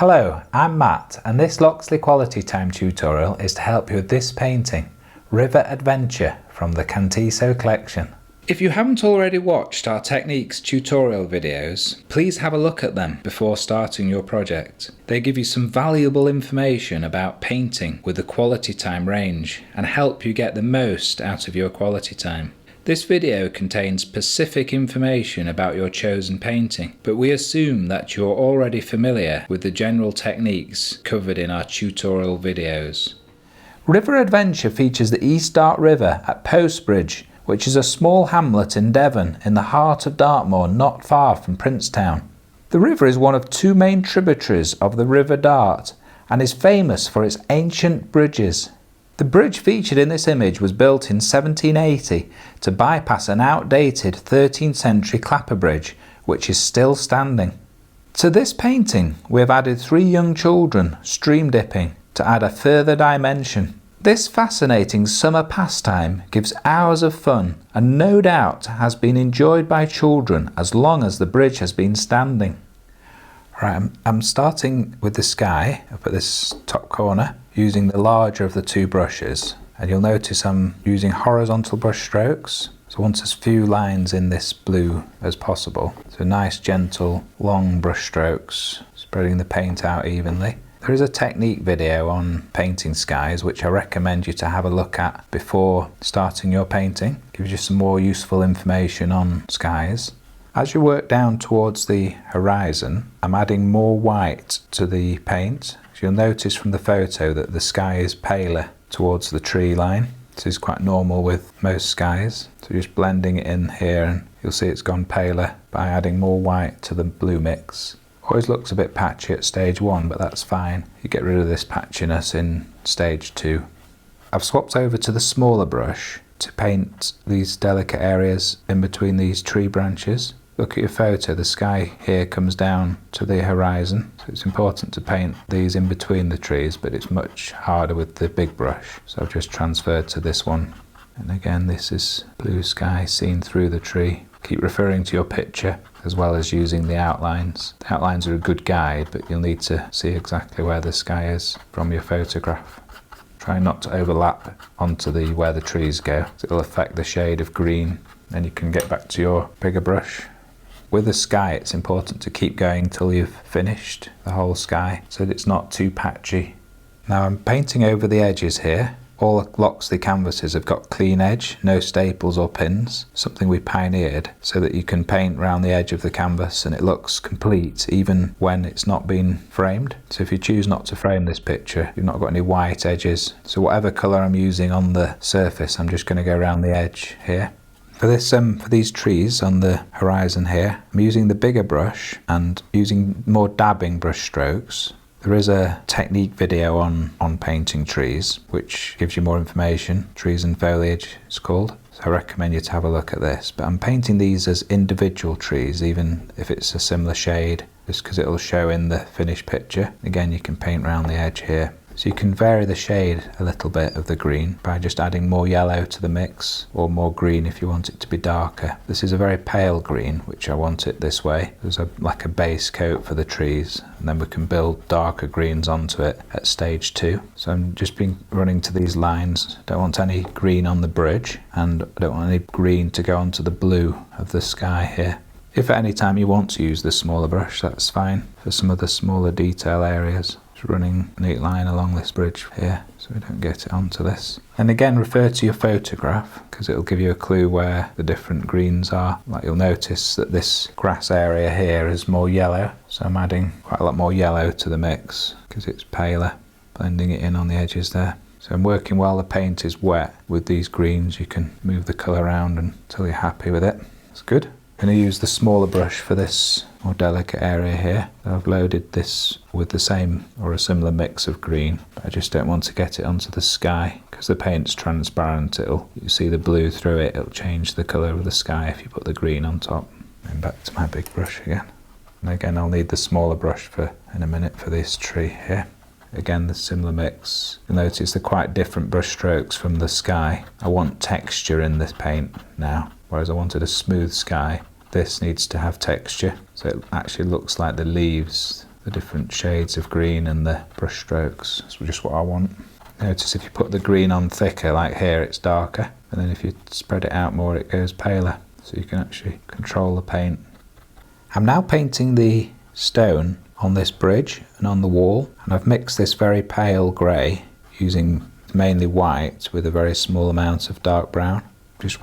Hello, I'm Matt and this Loxley Quality Time tutorial is to help you with this painting, River Adventure from the Cantisso collection. If you haven't already watched our techniques tutorial videos, please have a look at them before starting your project. They give you some valuable information about painting with the quality time range and help you get the most out of your quality time. This video contains specific information about your chosen painting, but we assume that you're already familiar with the general techniques covered in our tutorial videos. River Adventure features the East Dart River at Postbridge, which is a small hamlet in Devon in the heart of Dartmoor, not far from Princetown. The river is one of two main tributaries of the River Dart and is famous for its ancient bridges. The bridge featured in this image was built in 1780 to bypass an outdated 13th century clapper bridge, which is still standing. To this painting, we have added three young children stream dipping to add a further dimension. This fascinating summer pastime gives hours of fun and no doubt has been enjoyed by children as long as the bridge has been standing. Right, I'm starting with the sky up at this top corner using the larger of the two brushes, and you'll notice I'm using horizontal brush strokes, so I want as few lines in this blue as possible. So nice gentle long brush strokes, spreading the paint out evenly. There is a technique video on painting skies which I recommend you to have a look at before starting your painting. Gives you some more useful information on skies. As you work down towards the horizon, I'm adding more white to the paint. You'll notice from the photo that the sky is paler towards the tree line. This is quite normal with most skies. So just blending it in here and you'll see it's gone paler by adding more white to the blue mix. Always looks a bit patchy at stage 1, but that's fine. You get rid of this patchiness in stage 2. I've swapped over to the smaller brush to paint these delicate areas in between these tree branches. Look at your photo, the sky here comes down to the horizon, so it's important to paint these in between the trees, but it's much harder with the big brush. So I've just transferred to this one. And again, this is blue sky seen through the tree. Keep referring to your picture as well as using the outlines. The outlines are a good guide, but you'll need to see exactly where the sky is from your photograph. Try not to overlap onto where the trees go. It'll affect the shade of green. Then you can get back to your bigger brush. With the sky, it's important to keep going till you've finished the whole sky so that it's not too patchy. Now I'm painting over the edges here. All Loxley canvases have got clean edge, no staples or pins, something we pioneered so that you can paint around the edge of the canvas and it looks complete even when it's not been framed. So if you choose not to frame this picture, you've not got any white edges. So whatever colour I'm using on the surface, I'm just going to go around the edge here. For these trees on the horizon here, I'm using the bigger brush and using more dabbing brush strokes. There is a technique video on painting trees, which gives you more information. Trees and Foliage, it's called. So I recommend you to have a look at this. But I'm painting these as individual trees, even if it's a similar shade, just because it'll show in the finished picture. Again, you can paint around the edge here. So you can vary the shade a little bit of the green by just adding more yellow to the mix, or more green if you want it to be darker. This is a very pale green, which I want it this way. There's like a base coat for the trees, and then we can build darker greens onto it at stage 2. So I'm just running to these lines. Don't want any green on the bridge, and I don't want any green to go onto the blue of the sky here. If at any time you want to use the smaller brush, that's fine for some of the smaller detail areas. Running a neat line along this bridge here so we don't get it onto this. And again, refer to your photograph because it'll give you a clue where the different greens are. Like you'll notice that this grass area here is more yellow, so I'm adding quite a lot more yellow to the mix because it's paler, blending it in on the edges there. So I'm working while the paint is wet with these greens. You can move the colour around until you're happy with it. It's good. I'm going to use the smaller brush for this more delicate area here. I've loaded this with the same or a similar mix of green, but I just don't want to get it onto the sky because the paint's transparent. You see the blue through it, it'll change the colour of the sky if you put the green on top. And back to my big brush again. And again, I'll need the smaller brush in a minute for this tree here. Again, the similar mix. You'll notice they're quite different brush strokes from the sky. I want texture in this paint now, whereas I wanted a smooth sky. This needs to have texture, so it actually looks like the leaves the different shades of green and the brush strokes. That's just what I want. Notice if you put the green on thicker, like here, it's darker, and then if you spread it out more, it goes paler, so you can actually control the paint. I'm now painting the stone on this bridge and on the wall, and I've mixed this very pale grey using mainly white with a very small amount of dark brown. Just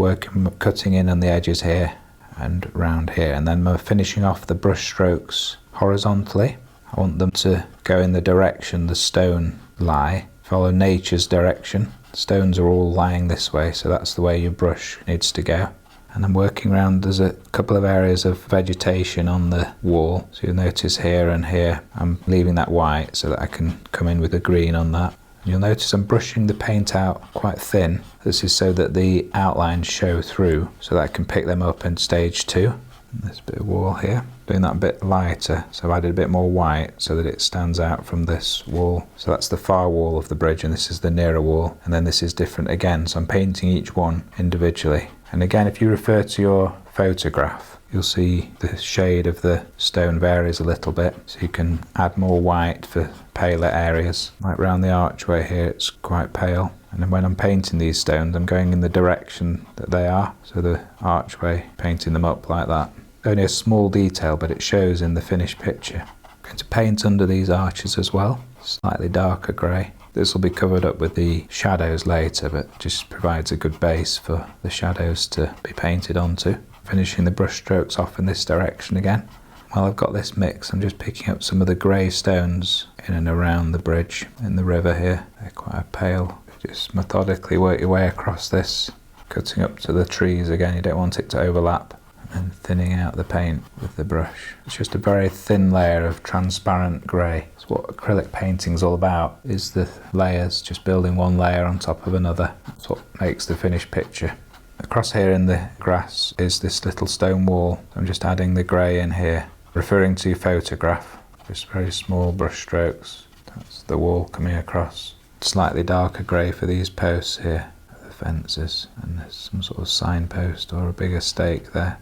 cutting in on the edges here and round here, and then I'm finishing off the brush strokes horizontally. I want them to go in the direction the stone lie, follow nature's direction. Stones are all lying this way, so that's the way your brush needs to go. And I'm working around, there's a couple of areas of vegetation on the wall, so you'll notice here and here I'm leaving that white so that I can come in with the green on that. And you'll notice I'm brushing the paint out quite thin. This is so that the outlines show through, so that I can pick them up in stage 2. And this bit of wall here, doing that a bit lighter, so I've added a bit more white so that it stands out from this wall. So that's the far wall of the bridge, and this is the nearer wall, and then this is different again, so I'm painting each one individually. And again, if you refer to your photograph, you'll see the shade of the stone varies a little bit, so you can add more white for paler areas. Like around the archway here, it's quite pale. And then when I'm painting these stones, I'm going in the direction that they are, so the archway, painting them up like that. Only a small detail, but it shows in the finished picture. I'm going to paint under these arches as well, slightly darker grey. This will be covered up with the shadows later, but just provides a good base for the shadows to be painted onto. Finishing the brush strokes off in this direction again. While I've got this mix, I'm just picking up some of the grey stones in and around the bridge in the river here. They're quite pale. Just methodically work your way across this, cutting up to the trees again. You don't want it to overlap. And thinning out the paint with the brush. It's just a very thin layer of transparent grey. It's what acrylic painting's all about, is the layers, just building one layer on top of another. That's what makes the finished picture. Across here in the grass is this little stone wall. I'm just adding the grey in here, referring to your photograph. Just very small brush strokes. That's the wall coming across. Slightly darker grey for these posts here, the fences, and there's some sort of signpost or a bigger stake there.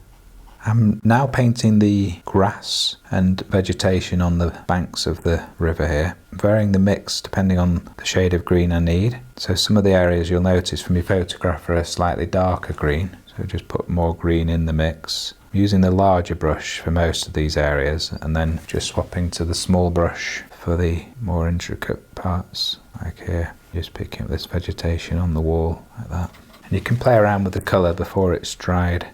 I'm now painting the grass and vegetation on the banks of the river here, varying the mix depending on the shade of green I need. So some of the areas you'll notice from your photograph are a slightly darker green, so just put more green in the mix. I'm using the larger brush for most of these areas, and then just swapping to the small brush for the more intricate parts, like here. Just picking up this vegetation on the wall like that. And you can play around with the colour before it's dried.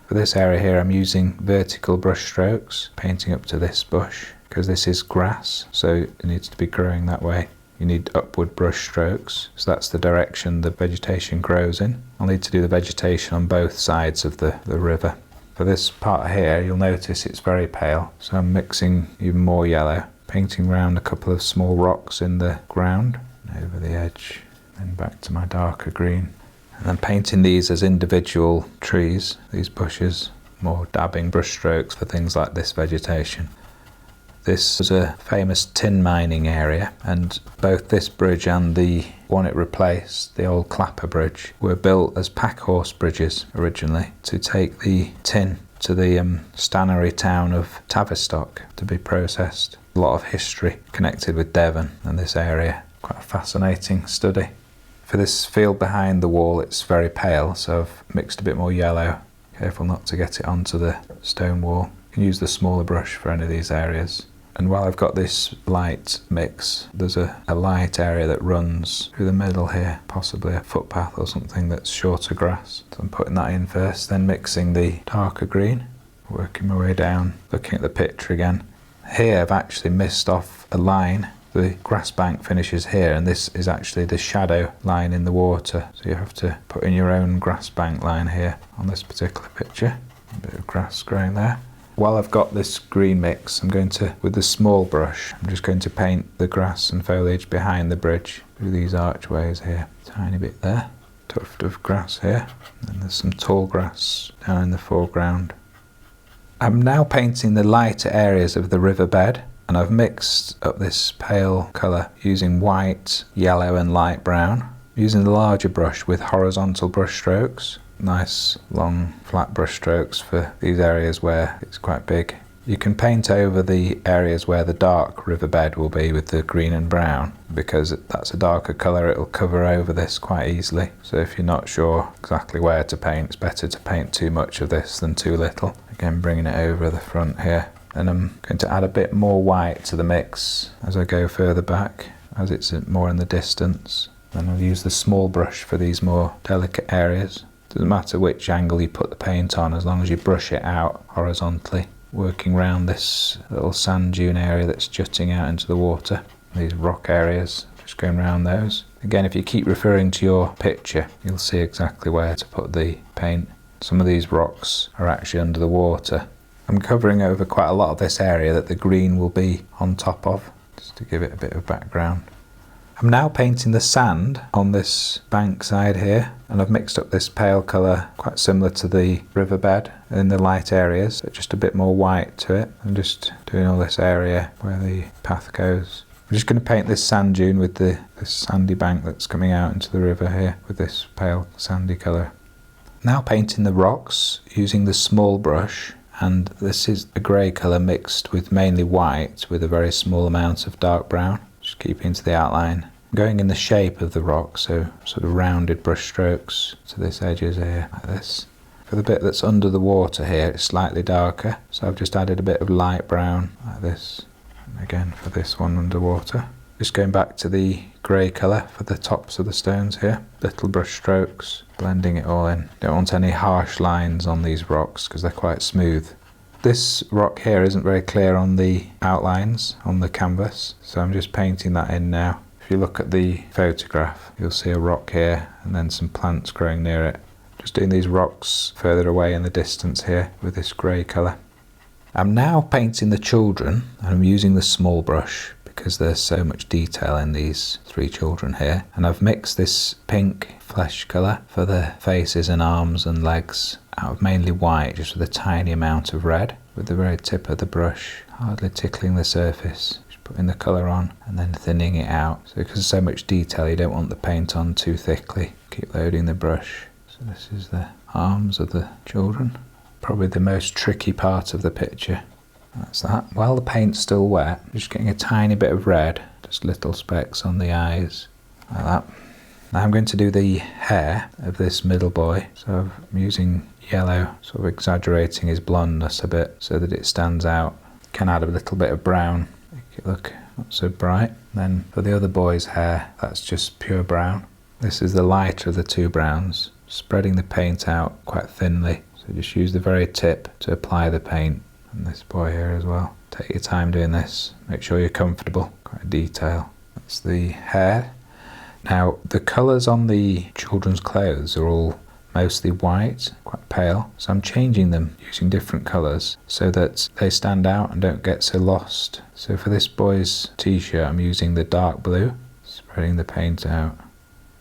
For this area here, I'm using vertical brush strokes, painting up to this bush, because this is grass, so it needs to be growing that way. You need upward brush strokes, so that's the direction the vegetation grows in. I'll need to do the vegetation on both sides of the river. For this part here, you'll notice it's very pale, so I'm mixing even more yellow, painting around a couple of small rocks in the ground, over the edge, then back to my darker green. And then painting these as individual trees, these bushes, more dabbing brush strokes for things like this vegetation. This was a famous tin mining area, and both this bridge and the one it replaced, the old Clapper Bridge, were built as pack horse bridges originally to take the tin to the stannery town of Tavistock to be processed. A lot of history connected with Devon and this area. Quite a fascinating study. For this field behind the wall, it's very pale, so I've mixed a bit more yellow. Careful not to get it onto the stone wall. You can use the smaller brush for any of these areas. And while I've got this light mix, there's a light area that runs through the middle here, possibly a footpath or something that's shorter grass. So I'm putting that in first, then mixing the darker green, working my way down, looking at the picture again. Here I've actually missed off a line. The grass bank finishes here, and this is actually the shadow line in the water, so you have to put in your own grass bank line here on this particular picture. A bit of grass growing there. While I've got this green mix, I'm going to, with the small brush, I'm just going to paint the grass and foliage behind the bridge through these archways here. Tiny bit there, tuft of grass here, and there's some tall grass down in the foreground. I'm now painting the lighter areas of the riverbed, and I've mixed up this pale colour using white, yellow and light brown. Using the larger brush with horizontal brush strokes. Nice long flat brush strokes for these areas where it's quite big. You can paint over the areas where the dark riverbed will be with the green and brown, because that's a darker colour, it'll cover over this quite easily. So if you're not sure exactly where to paint, it's better to paint too much of this than too little. Again, bringing it over the front here. And I'm going to add a bit more white to the mix as I go further back, as it's more in the distance. Then I'll use the small brush for these more delicate areas. Doesn't matter which angle you put the paint on, as long as you brush it out horizontally. Working around this little sand dune area that's jutting out into the water. These rock areas, just going around those. Again, if you keep referring to your picture, you'll see exactly where to put the paint. Some of these rocks are actually under the water. I'm covering over quite a lot of this area that the green will be on top of, just to give it a bit of background. I'm now painting the sand on this bank side here, and I've mixed up this pale colour quite similar to the riverbed in the light areas, but just a bit more white to it. I'm just doing all this area where the path goes. I'm just going to paint this sand dune with this sandy bank that's coming out into the river here with this pale sandy colour. Now painting the rocks using the small brush, and this is a grey colour mixed with mainly white with a very small amount of dark brown. Just keeping to the outline. Going in the shape of the rock, so sort of rounded brush strokes to this edges here, like this. For the bit that's under the water here, it's slightly darker, so I've just added a bit of light brown, like this. And again for this one underwater. Just going back to the grey colour for the tops of the stones here. Little brush strokes, blending it all in. Don't want any harsh lines on these rocks because they're quite smooth. This rock here isn't very clear on the outlines on the canvas, so I'm just painting that in now. If you look at the photograph, you'll see a rock here and then some plants growing near it. Just doing these rocks further away in the distance here with this grey colour. I'm now painting the children, and I'm using the small brush because there's so much detail in these three children here. And I've mixed this pink flesh colour for the faces and arms and legs out of mainly white, just with a tiny amount of red, with the very tip of the brush hardly tickling the surface. Just putting the colour on and then thinning it out. So because there's so much detail, you don't want the paint on too thickly. Keep loading the brush. So this is the arms of the children. Probably the most tricky part of the picture. That's that. While the paint's still wet, just getting a tiny bit of red, just little specks on the eyes, like that. Now I'm going to do the hair of this middle boy. So I'm using yellow, sort of exaggerating his blondness a bit so that it stands out. Can add a little bit of brown, make it look not so bright. Then for the other boy's hair, that's just pure brown. This is the lighter of the two browns, spreading the paint out quite thinly. So just use the very tip to apply the paint. And this boy here as well. Take your time doing this. Make sure you're comfortable. Quite detail. That's the hair. Now the colours on the children's clothes are all mostly white, quite pale. So I'm changing them using different colours so that they stand out and don't get so lost. So for this boy's t-shirt I'm using the dark blue, spreading the paint out.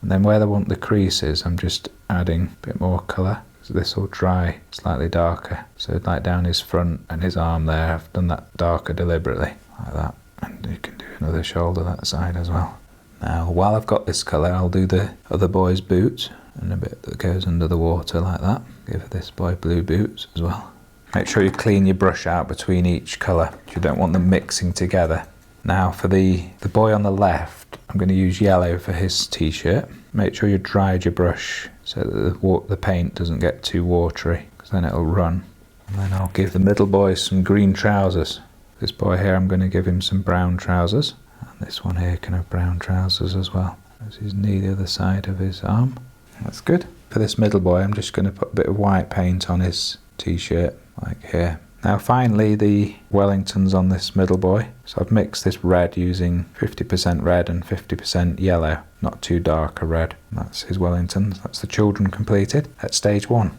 And then where I want the creases I'm just adding a bit more colour. So this will dry slightly darker. So like down his front and his arm there, I've done that darker deliberately, like that. And you can do another shoulder that side as well. Now while I've got this colour, I'll do the other boy's boot and a bit that goes under the water like that. Give this boy blue boots as well. Make sure you clean your brush out between each colour. You don't want them mixing together. Now for the boy on the left, I'm going to use yellow for his t-shirt. Make sure you dried your brush so that the paint doesn't get too watery, because then it'll run. And then I'll give the middle boy some green trousers. This boy here, I'm going to give him some brown trousers. And this one here can have brown trousers as well. There's his knee, the other side of his arm. That's good. For this middle boy, I'm just going to put a bit of white paint on his t-shirt, like here. Now finally the Wellingtons on this middle boy. So I've mixed this red using 50% red and 50% yellow, not too dark a red. That's his Wellingtons. That's the children completed at stage 1.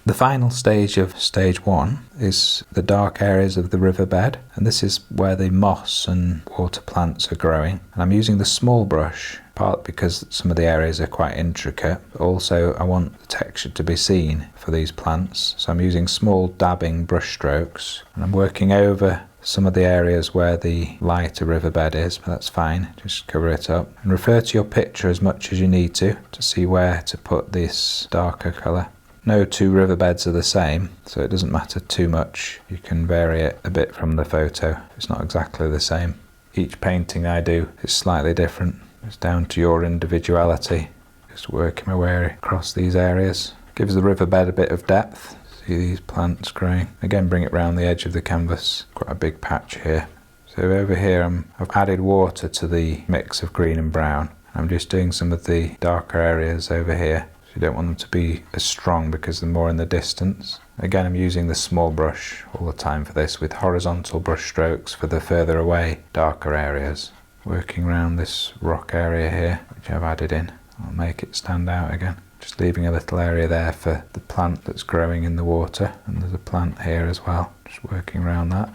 The final stage of stage 1 is the dark areas of the riverbed, and this is where the moss and water plants are growing. And I'm using the small brush, partly because some of the areas are quite intricate, but also I want the texture to be seen for these plants. So I'm using small dabbing brush strokes, and I'm working over some of the areas where the lighter riverbed is, but that's fine, just cover it up. And refer to your picture as much as you need to see where to put this darker colour. No two riverbeds are the same, so it doesn't matter too much. You can vary it a bit from the photo. It's not exactly the same. Each painting I do is slightly different. It's down to your individuality. Just working my way across these areas. Gives the riverbed a bit of depth. See these plants growing. Again, bring it round the edge of the canvas. Quite a big patch here. So over here I've added water to the mix of green and brown. I'm just doing some of the darker areas over here. So you don't want them to be as strong because they're more in the distance. Again, I'm using the small brush all the time for this, with horizontal brush strokes for the further away darker areas. Working around this rock area here, which I've added in. I'll make it stand out again. Just leaving a little area there for the plant that's growing in the water, and there's a plant here as well. Just working around that.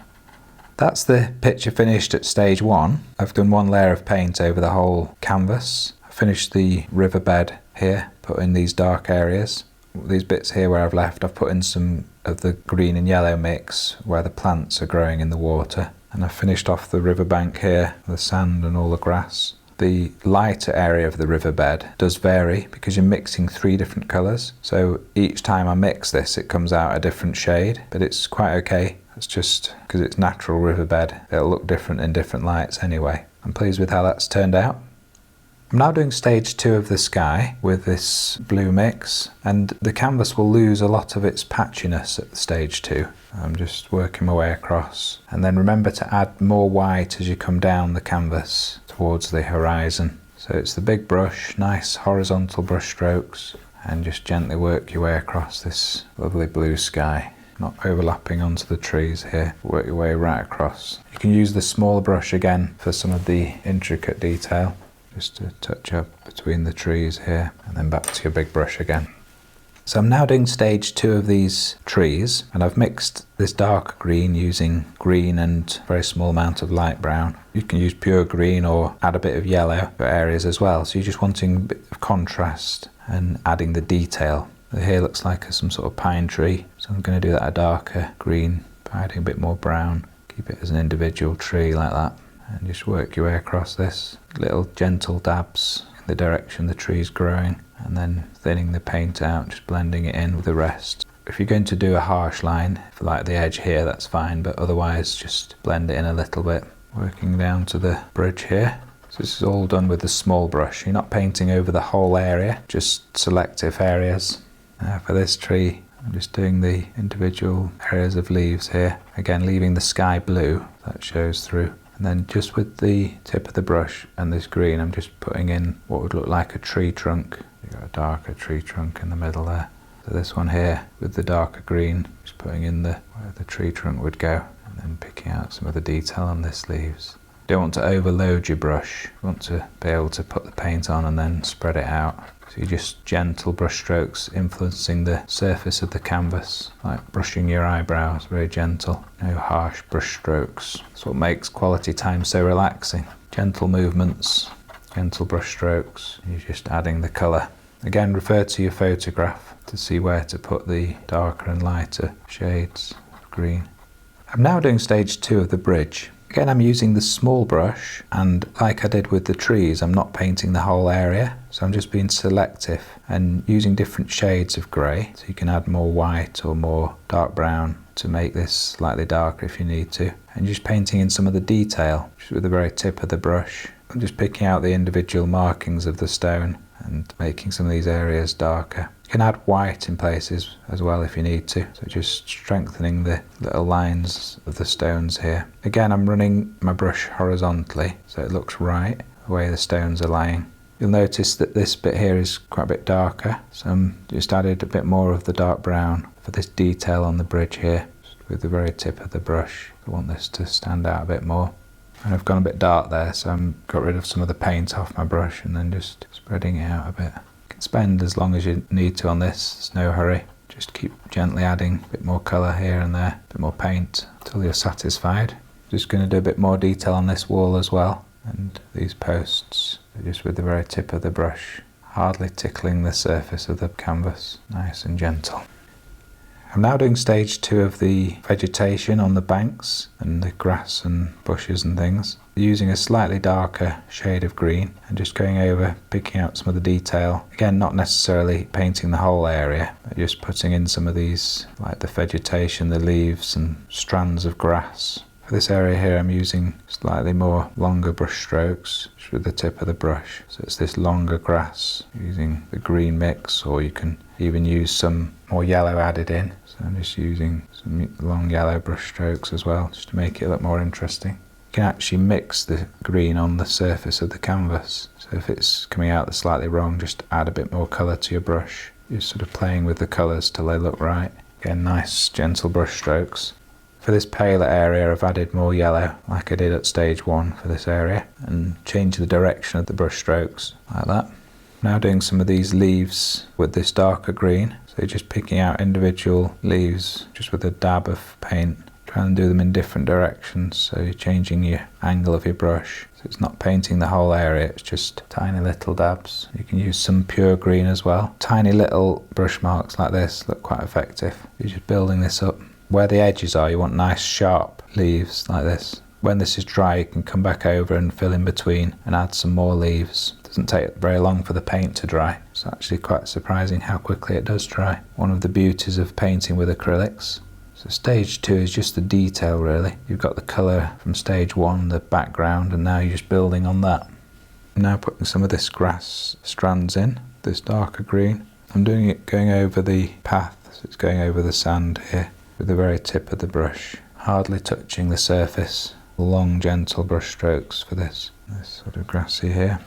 That's the picture finished at stage 1. I've done one layer of paint over the whole canvas. I finished the riverbed here, put in these dark areas. These bits here where I've left, I've put in some of the green and yellow mix where the plants are growing in the water. And I've finished off the riverbank here, the sand and all the grass. The lighter area of the riverbed does vary because you're mixing 3 different colours. So each time I mix this, it comes out a different shade, but it's quite okay. It's just because it's natural riverbed, it'll look different in different lights anyway. I'm pleased with how that's turned out. I'm now doing stage 2 of the sky with this blue mix, and the canvas will lose a lot of its patchiness at stage 2. I'm just working my way across, and then remember to add more white as you come down the canvas towards the horizon. So it's the big brush, nice horizontal brush strokes, and just gently work your way across this lovely blue sky. Not overlapping onto the trees here, work your way right across. You can use the smaller brush again for some of the intricate detail, just to touch up between the trees here, and then back to your big brush again. So I'm now doing stage 2 of these trees, and I've mixed this dark green using green and a very small amount of light brown. You can use pure green or add a bit of yellow for areas as well, so you're just wanting a bit of contrast and adding the detail. Here looks like some sort of pine tree, so I'm going to do that a darker green by adding a bit more brown. Keep it as an individual tree like that, and just work your way across this. Little gentle dabs in the direction the tree's growing, and then thinning the paint out, just blending it in with the rest. If you're going to do a harsh line, for like the edge here, that's fine, but otherwise just blend it in a little bit. Working down to the bridge here. So this is all done with the small brush. You're not painting over the whole area, just selective areas. For this tree, I'm just doing the individual areas of leaves here. Again, leaving the sky blue, that shows through. And then just with the tip of the brush and this green, I'm just putting in what would look like a tree trunk. You've got a darker tree trunk in the middle there. So this one here, with the darker green, just putting in where the tree trunk would go, and then picking out some of the detail on this leaves. You don't want to overload your brush. You want to be able to put the paint on and then spread it out. So you just gentle brush strokes influencing the surface of the canvas, like brushing your eyebrows, very gentle, no harsh brush strokes. That's what makes quality time so relaxing. Gentle movements, gentle brush strokes, you're just adding the colour. Again, refer to your photograph to see where to put the darker and lighter shades of green. I'm now doing stage 2 of the bridge. Again, I'm using the small brush, and like I did with the trees, I'm not painting the whole area, so I'm just being selective and using different shades of grey, so you can add more white or more dark brown to make this slightly darker if you need to, and just painting in some of the detail just with the very tip of the brush. I'm just picking out the individual markings of the stone and making some of these areas darker. You can add white in places as well if you need to, so just strengthening the little lines of the stones here. Again, I'm running my brush horizontally so it looks right the way the stones are lying. You'll notice that this bit here is quite a bit darker, so I'm just added a bit more of the dark brown for this detail on the bridge here, just with the very tip of the brush. I want this to stand out a bit more. And I've gone a bit dark there, so I've got rid of some of the paint off my brush and then just spreading it out a bit. You can spend as long as you need to on this, there's no hurry. Just keep gently adding a bit more colour here and there, a bit more paint until you're satisfied. Just going to do a bit more detail on this wall as well, and these posts, just with the very tip of the brush, hardly tickling the surface of the canvas, nice and gentle. I'm now doing stage 2 of the vegetation on the banks and the grass and bushes and things, using a slightly darker shade of green and just going over, picking out some of the detail. Again, not necessarily painting the whole area, but just putting in some of these, like the vegetation, the leaves and strands of grass. For this area here, I'm using slightly more longer brush strokes with the tip of the brush. So it's this longer grass using the green mix, or you can even use some more yellow added in. So I'm just using some long yellow brush strokes as well, just to make it look more interesting. You can actually mix the green on the surface of the canvas. So if it's coming out slightly wrong, just add a bit more colour to your brush. You're sort of playing with the colours till they look right. Again, nice gentle brush strokes. For this paler area, I've added more yellow, like I did at stage 1 for this area, and changed the direction of the brush strokes, like that. Now doing some of these leaves with this darker green, so just picking out individual leaves just with a dab of paint, trying to do them in different directions, so you're changing your angle of your brush. So it's not painting the whole area, it's just tiny little dabs. You can use some pure green as well. Tiny little brush marks like this look quite effective. You're just building this up. Where the edges are, you want nice sharp leaves like this. When this is dry, you can come back over and fill in between and add some more leaves. It doesn't take very long for the paint to dry. It's actually quite surprising how quickly it does dry. One of the beauties of painting with acrylics. So stage 2 is just the detail really. You've got the colour from stage 1, the background, and now you're just building on that. I'm now putting some of this grass strands in, this darker green. I'm doing it going over the path, so it's going over the sand here with the very tip of the brush, hardly touching the surface. Long gentle brush strokes for this sort of grassy here.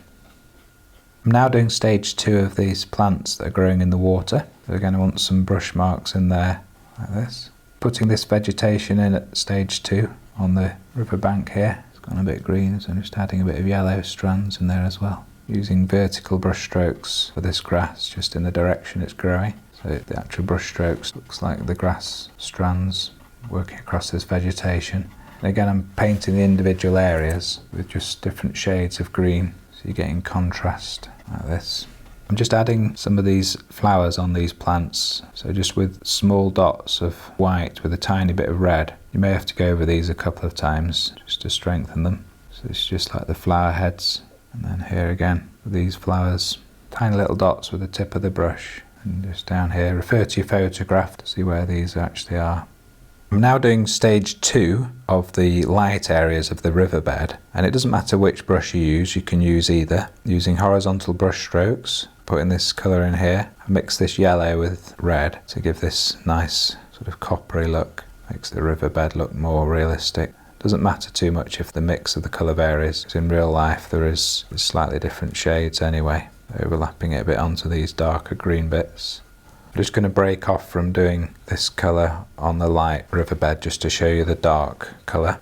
I'm now doing stage 2 of these plants that are growing in the water. So again, I want some brush marks in there like this. Putting this vegetation in at stage 2 on the riverbank here. It's gone a bit green, so I'm just adding a bit of yellow strands in there as well. Using vertical brush strokes for this grass, just in the direction it's growing. So the actual brush strokes looks like the grass strands working across this vegetation. And again, I'm painting the individual areas with just different shades of green, so you're getting contrast like this. I'm just adding some of these flowers on these plants, so just with small dots of white with a tiny bit of red. You may have to go over these a couple of times just to strengthen them. So it's just like the flower heads, and then here again with these flowers, tiny little dots with the tip of the brush. And just down here, refer to your photograph to see where these actually are. I'm now doing stage 2 of the light areas of the riverbed, and it doesn't matter which brush you use, you can use either. Using horizontal brush strokes, putting this colour in here, mix this yellow with red to give this nice sort of coppery look, makes the riverbed look more realistic. Doesn't matter too much if the mix of the colour varies, because in real life there is slightly different shades anyway. Overlapping it a bit onto these darker green bits. I'm just going to break off from doing this colour on the light riverbed just to show you the dark colour.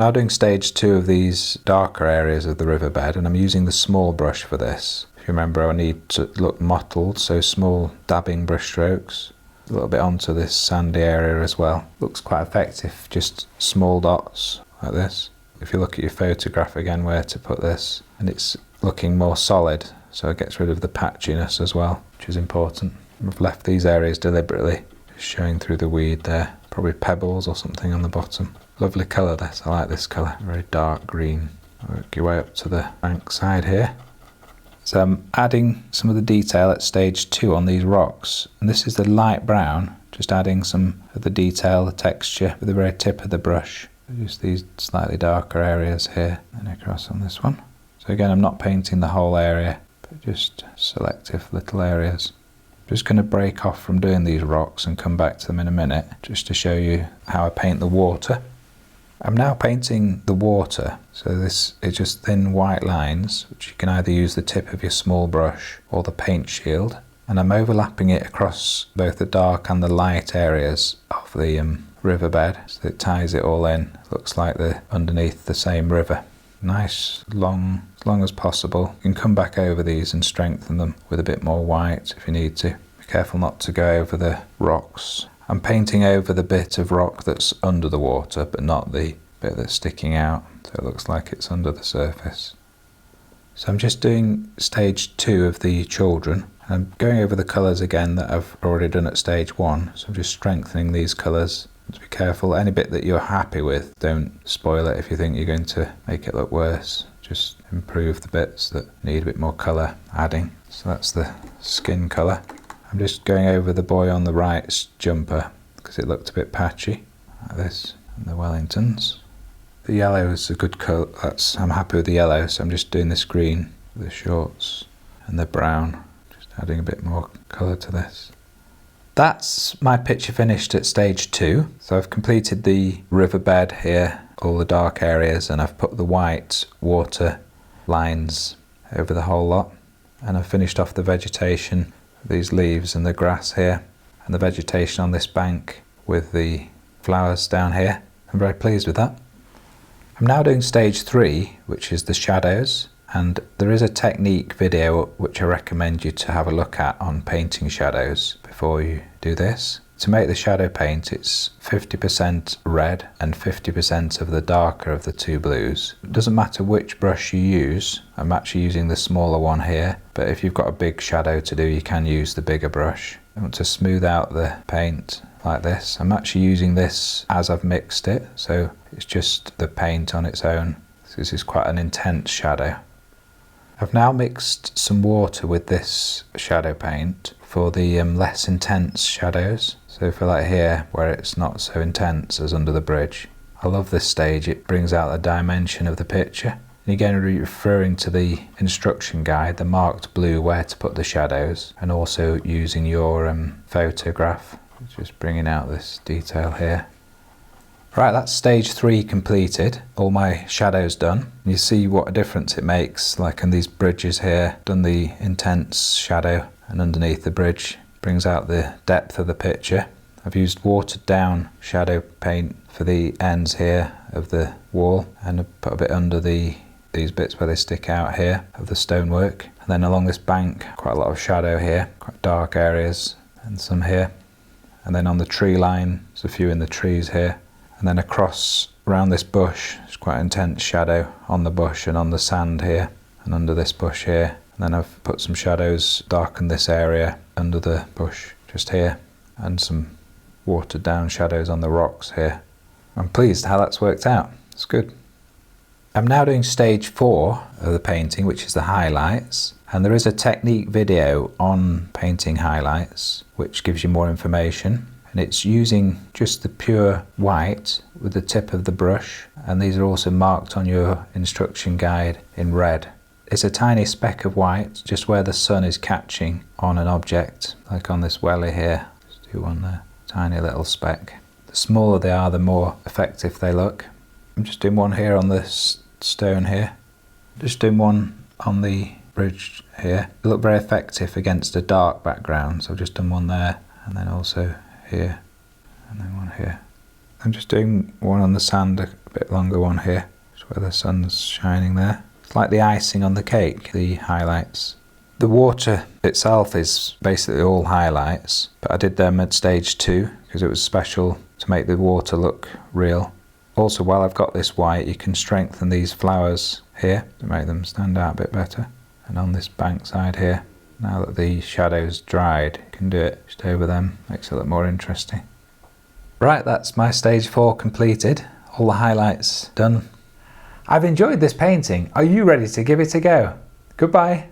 Now doing stage 2 of these darker areas of the riverbed, and I'm using the small brush for this. If you remember, I need to look mottled, so small dabbing brush strokes. A little bit onto this sandy area as well. Looks quite effective, just small dots like this. If you look at your photograph again where to put this, and it's looking more solid, so it gets rid of the patchiness as well, which is important. I've left these areas deliberately, just showing through the weed there. Probably pebbles or something on the bottom. Lovely colour this, I like this colour, very dark green. Work your way up to the bank side here. So I'm adding some of the detail at stage 2 on these rocks, and this is the light brown, just adding some of the detail, the texture with the very tip of the brush. Just these slightly darker areas here and across on this one. So again, I'm not painting the whole area, but just selective little areas. I'm just going to break off from doing these rocks and come back to them in a minute, just to show you how I paint the water. I'm now painting the water, so this is just thin white lines, which you can either use the tip of your small brush or the paint shield, and I'm overlapping it across both the dark and the light areas of the riverbed, so it ties it all in. It looks like they're underneath the same river. Nice, long, as long as possible. You can come back over these and strengthen them with a bit more white if you need to. Be careful not to go over the rocks. I'm painting over the bit of rock that's under the water, but not the bit that's sticking out, so it looks like it's under the surface. So I'm just doing stage 2 of the children. I'm going over the colours again that I've already done at stage 1. So I'm just strengthening these colours. Just be careful, any bit that you're happy with, don't spoil it if you think you're going to make it look worse. Just improve the bits that need a bit more colour adding. So that's the skin colour. I'm just going over the boy on the right's jumper because it looked a bit patchy, like this, and the Wellingtons. The yellow is a good colour, I'm happy with the yellow, so I'm just doing this green for the shorts and the brown, just adding a bit more colour to this. That's my picture finished at stage 2. So I've completed the riverbed here, all the dark areas, and I've put the white water lines over the whole lot. And I've finished off the vegetation, these leaves and the grass here, and the vegetation on this bank with the flowers down here. I'm very pleased with that. I'm now doing stage 3, which is the shadows, and there is a technique video which I recommend you to have a look at on painting shadows before you do this. To make the shadow paint, it's 50% red and 50% of the darker of the two blues. It doesn't matter which brush you use. I'm actually using the smaller one here, but if you've got a big shadow to do, you can use the bigger brush. I want to smooth out the paint like this. I'm actually using this as I've mixed it, so it's just the paint on its own. This is quite an intense shadow. I've now mixed some water with this shadow paint for the less intense shadows. So for like here, where it's not so intense as under the bridge. I love this stage, it brings out the dimension of the picture. And again, referring to the instruction guide, the marked blue where to put the shadows, and also using your photograph. Just bringing out this detail here. Right, that's stage 3 completed. All my shadows done. You see what a difference it makes, like in these bridges here, done the intense shadow, and underneath the bridge brings out the depth of the picture. I've used watered down shadow paint for the ends here of the wall, and I've put a bit under these bits where they stick out here of the stonework. And then along this bank, quite a lot of shadow here, quite dark areas, and some here. And then on the tree line, there's a few in the trees here. And then across around this bush, there's quite intense shadow on the bush and on the sand here, and under this bush here. And then I've put some shadows, darkened this area under the bush just here, and some watered down shadows on the rocks here. I'm pleased how that's worked out. It's good. I'm now doing stage 4 of the painting, which is the highlights. And there is a technique video on painting highlights, which gives you more information. And it's using just the pure white with the tip of the brush. And these are also marked on your instruction guide in red. It's a tiny speck of white, just where the sun is catching on an object, like on this welly here. Just do one there, tiny little speck. The smaller they are, the more effective they look. I'm just doing one here on this stone here. Just doing one on the bridge here. They look very effective against a dark background, so I've just done one there, and then also here, and then one here. I'm just doing one on the sand, a bit longer one here, just where the sun's shining there. It's like the icing on the cake, the highlights. The water itself is basically all highlights, but I did them at stage 2 because it was special to make the water look real. Also, while I've got this white, you can strengthen these flowers here to make them stand out a bit better. And on this bank side here, now that the shadow's dried, you can do it just over them, makes it look more interesting. Right, that's my stage 4 completed, all the highlights done. I've enjoyed this painting. Are you ready to give it a go? Goodbye.